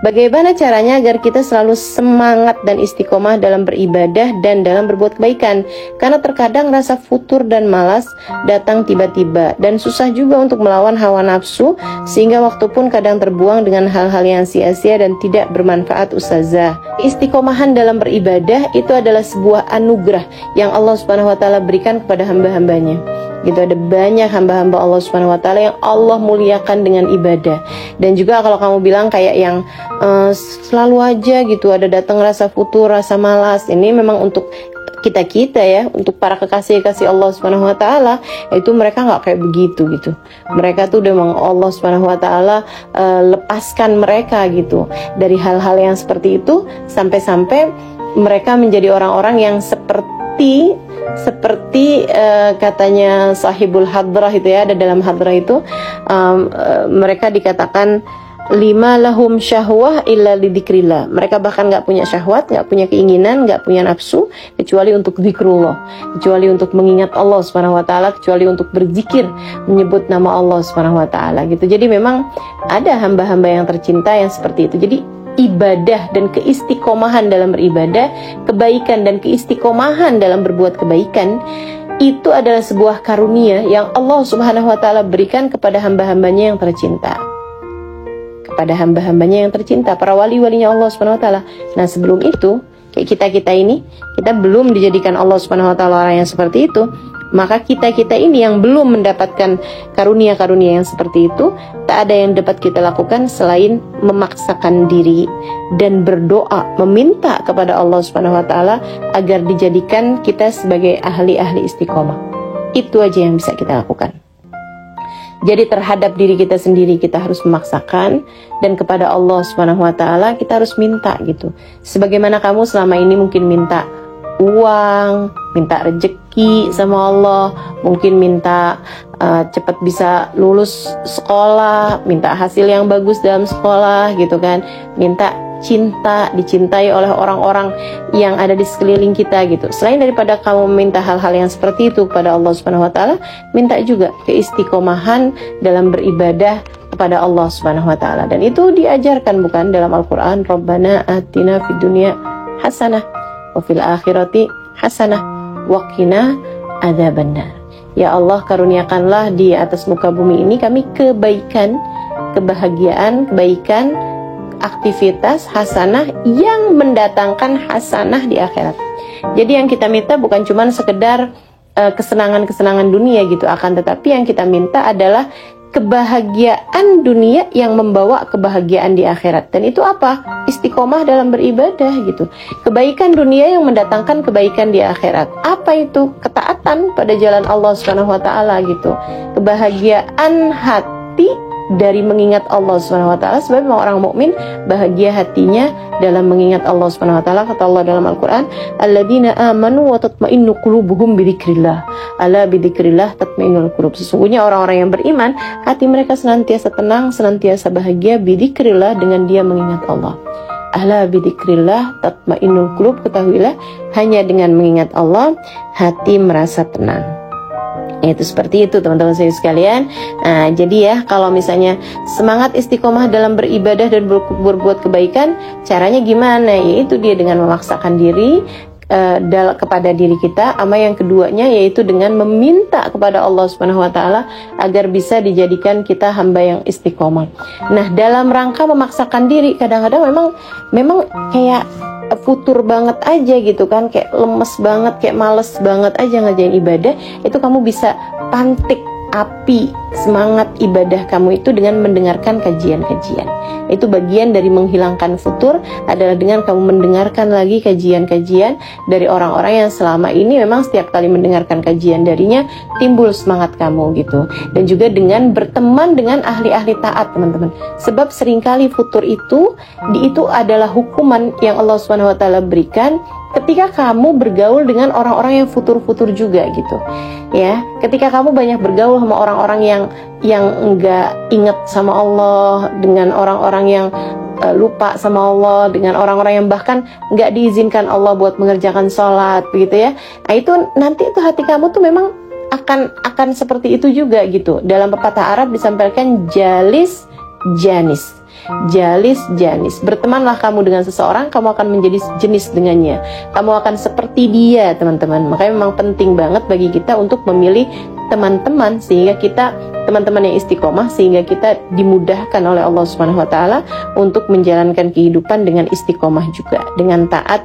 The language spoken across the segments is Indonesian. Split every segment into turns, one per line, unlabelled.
Bagaimana caranya agar kita selalu semangat dan istiqomah dalam beribadah dan dalam berbuat kebaikan? Karena terkadang rasa futur dan malas datang tiba-tiba, dan susah juga untuk melawan hawa nafsu, sehingga waktu pun kadang terbuang dengan hal-hal yang sia-sia dan tidak bermanfaat. Ustazah, istiqomahan dalam beribadah itu adalah sebuah anugerah yang Allah Subhanahu wa taala berikan kepada hamba-hambanya. Gitu, ada banyak hamba-hamba Allah Subhanahu wa taala yang Allah muliakan dengan ibadah. Dan juga kalau kamu bilang kayak yang selalu aja gitu ada datang rasa futur, rasa malas, ini memang untuk kita ya, untuk para kekasih-kekasih Allah Subhanahu wa taala, itu mereka nggak kayak begitu gitu. Mereka tuh udah memang Allah Subhanahu wa taala lepaskan mereka gitu dari hal-hal yang seperti itu, sampai-sampai mereka menjadi orang-orang yang seperti katanya sahibul hadrah itu ya, ada dalam hadrah itu mereka dikatakan lima lahum syahwah illa lidzikrillah. Mereka bahkan gak punya syahwat, gak punya keinginan, gak punya nafsu, kecuali untuk zikrullah, kecuali untuk mengingat Allah Subhanahu wa taala, kecuali untuk berzikir, menyebut nama Allah Subhanahu wa taala gitu. Jadi memang ada hamba-hamba yang tercinta yang seperti itu. Jadi ibadah dan keistiqomahan dalam beribadah, kebaikan dan keistiqomahan dalam berbuat kebaikan, itu adalah sebuah karunia yang Allah Subhanahu wa taala berikan kepada hamba-hambanya yang tercinta. Kepada hamba-hambanya yang tercinta, para wali-walinya Allah Subhanahu wa taala. Nah, sebelum itu, kayak kita ini, kita belum dijadikan Allah Subhanahu wa taala orang yang seperti itu. Maka kita ini yang belum mendapatkan karunia-karunia yang seperti itu, tak ada yang dapat kita lakukan selain memaksakan diri dan berdoa, meminta kepada Allah Subhanahu wa taala agar dijadikan kita sebagai ahli-ahli istiqomah. Itu aja yang bisa kita lakukan. Jadi terhadap diri kita sendiri kita harus memaksakan, dan kepada Allah Subhanahu wa taala kita harus minta gitu. Sebagaimana kamu selama ini mungkin minta uang, minta rezeki sama Allah, mungkin minta cepat bisa lulus sekolah, minta hasil yang bagus dalam sekolah gitu kan, minta cinta, dicintai oleh orang-orang yang ada di sekeliling kita gitu. Selain daripada kamu minta hal-hal yang seperti itu kepada Allah Subhanahu wa taala, minta juga keistiqomahan dalam beribadah kepada Allah Subhanahu wa taala. Dan itu diajarkan bukan dalam Al-Qur'an, Rabbana atina fid dunya hasanah wa fil akhirati hasanah wa qina adzabannar. Ya Allah, karuniakanlah di atas muka bumi ini kami kebaikan, kebahagiaan, kebaikan, aktivitas hasanah yang mendatangkan hasanah di akhirat. Jadi yang kita minta bukan cuma sekedar kesenangan-kesenangan dunia gitu, akan tetapi yang kita minta adalah kebahagiaan dunia yang membawa kebahagiaan di akhirat. Dan itu apa? Istiqomah dalam beribadah gitu. Kebaikan dunia yang mendatangkan kebaikan di akhirat. Apa itu? Ketaatan pada jalan Allah Subhanahu wa taala gitu. Kebahagiaan hati dari mengingat Allah Subhanahu wa taala, sebab memang orang mukmin bahagia hatinya dalam mengingat Allah Subhanahu wa taala. Kata Allah dalam Al-Qur'an, alladzina amanu wa tatma'innu qulubuhum bidzikrillah. Ala bidzikrillah tatma'innul qulub. Sesungguhnya orang-orang yang beriman, hati mereka senantiasa tenang, senantiasa bahagia bidzikrillah, dengan dia mengingat Allah. Ala bidzikrillah tatma'innul qulub. Ketahuilah, hanya dengan mengingat Allah hati merasa tenang. Itu seperti itu teman-teman saya sekalian. Nah, jadi ya kalau misalnya semangat istiqomah dalam beribadah dan berbuat kebaikan, caranya gimana? Yaitu dia dengan memaksakan diri kepada diri kita. Ama yang keduanya yaitu dengan meminta kepada Allah Subhanahu wa taala agar bisa dijadikan kita hamba yang istiqomah. Nah, dalam rangka memaksakan diri, kadang-kadang memang kayak futur banget aja gitu kan, kayak lemes banget, kayak males banget aja ngerjain ibadah. Itu kamu bisa pantik api semangat ibadah kamu itu dengan mendengarkan kajian-kajian. Itu bagian dari menghilangkan futur, adalah dengan kamu mendengarkan lagi kajian-kajian dari orang-orang yang selama ini memang setiap kali mendengarkan kajian darinya timbul semangat kamu gitu. Dan juga dengan berteman dengan ahli-ahli taat teman-teman. Sebab seringkali futur itu adalah hukuman yang Allah Subhanahu wa taala berikan ketika kamu bergaul dengan orang-orang yang futur-futur juga gitu. Ya, ketika kamu banyak bergaul sama orang-orang yang enggak ingat sama Allah, dengan orang-orang yang lupa sama Allah, dengan orang-orang yang bahkan enggak diizinkan Allah buat mengerjakan sholat begitu ya. Nah, itu nanti itu hati kamu tuh memang akan seperti itu juga gitu. Dalam pepatah Arab disampaikan jalis janis. jalis janis. Bertemanlah kamu dengan seseorang, kamu akan menjadi jenis dengannya. Kamu akan seperti dia, teman-teman. Makanya memang penting banget bagi kita untuk memilih teman-teman sehingga kita teman-teman yang istiqomah, sehingga kita dimudahkan oleh Allah Subhanahu wa taala untuk menjalankan kehidupan dengan istiqomah juga, dengan taat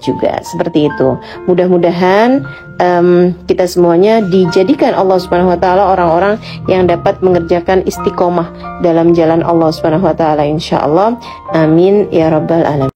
juga, seperti itu. Mudah-mudahan kita semuanya dijadikan Allah Subhanahu wa taala orang-orang yang dapat mengerjakan istiqomah dalam jalan Allah Subhanahu wa taala, insyaallah. Amin ya rabbal alamin.